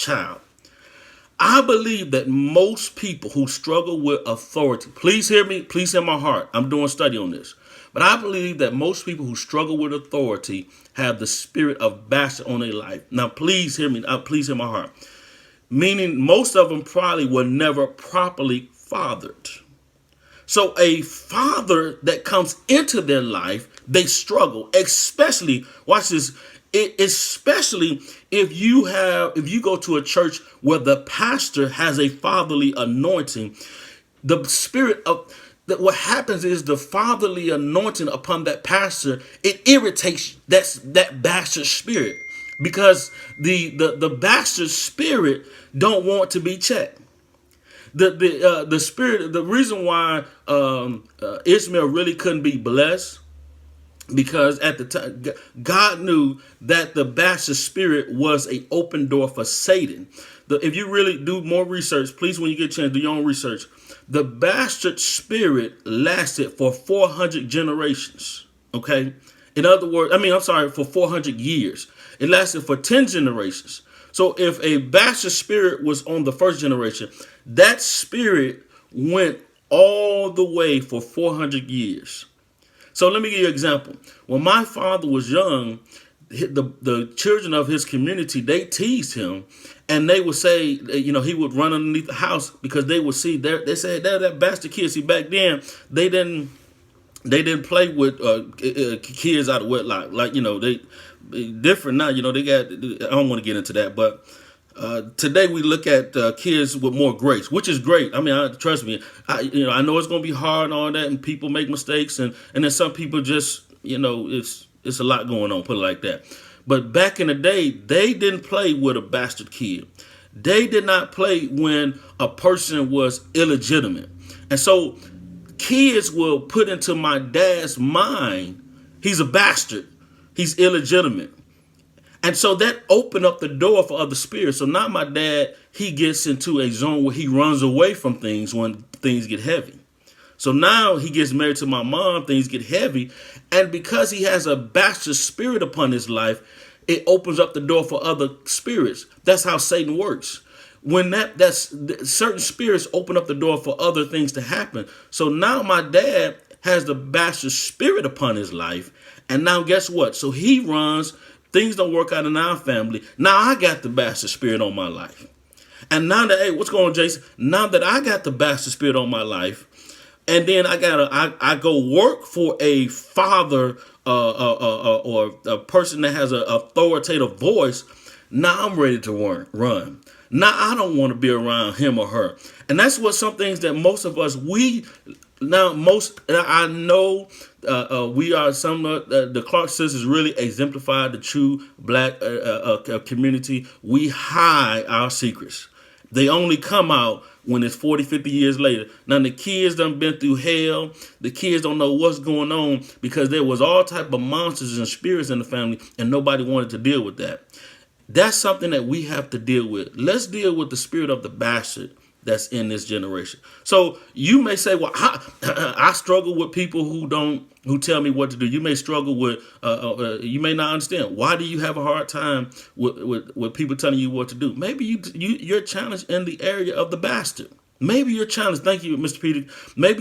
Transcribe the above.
child. I believe that most people who struggle with authority, please hear me, please hear my heart. I'm doing a study on this. But I believe that most people who struggle with authority have the spirit of bastard on their life. Now, please hear me. Please hear my heart. Meaning most of them probably were never properly fathered. So a father that comes into their life, they struggle, especially, watch this, especially if you go to a church where the pastor has a fatherly anointing, the spirit of that what happens is the fatherly anointing upon that pastor, it irritates that bastard spirit because the bastard spirit don't want to be checked. The spirit, the reason why Ishmael really couldn't be blessed, because at the time God knew that the bastard spirit was an open door for Satan. If you really do more research, please, when you get a chance, do your own research. The bastard spirit lasted for 400 generations. Okay, in other words, for 400 years. It lasted for 10 generations. So if a bastard spirit was on the first generation, that spirit went all the way for 400 years. So let me give you an example. When my father was young, the children of his community, they teased him, and they would say, he would run underneath the house because they would see they said that bastard kid. See, back then they didn't play with kids out of wedlock. Like, they different now. They got. I don't want to get into that, but today we look at kids with more grace, which is great. Trust me. I know it's going to be hard and all that, and people make mistakes, and then some people just, it's a lot going on. Put it like that. But back in the day, they didn't play with a bastard kid. They did not play when a person was illegitimate, and so kids will put into my dad's mind, he's a bastard, he's illegitimate. And so that opened up the door for other spirits. So now my dad, he gets into a zone where he runs away from things when things get heavy. So now he gets married to my mom, things get heavy. And because he has a bastard spirit upon his life, it opens up the door for other spirits. That's how Satan works. When that's certain spirits open up the door for other things to happen. So now my dad has the bastard spirit upon his life. And now guess what? So he runs, things don't work out in our family. Now I got the bastard spirit on my life. And now that, hey, what's going on, Jason? Now that I got the bastard spirit on my life, and then I go work for a father or a person that has an authoritative voice. Now I'm ready to run. Now I don't want to be around him or her. And that's what some things that most of us, I know we are the Clark sisters really exemplified the true black community. We hide our secrets. They only come out when it's 40, 50 years later. Now the kids done been through hell. The kids don't know what's going on because there was all type of monsters and spirits in the family and nobody wanted to deal with that. That's something that we have to deal with. Let's deal with the spirit of the bastard that's in this generation. So you may say, well, I struggle with people who tell me what to do. You may struggle with, you may not understand. Why do you have a hard time with people telling you what to do? Maybe you're challenged in the area of the bastard. Maybe you're challenged. Thank you, Mr. Peter. Maybe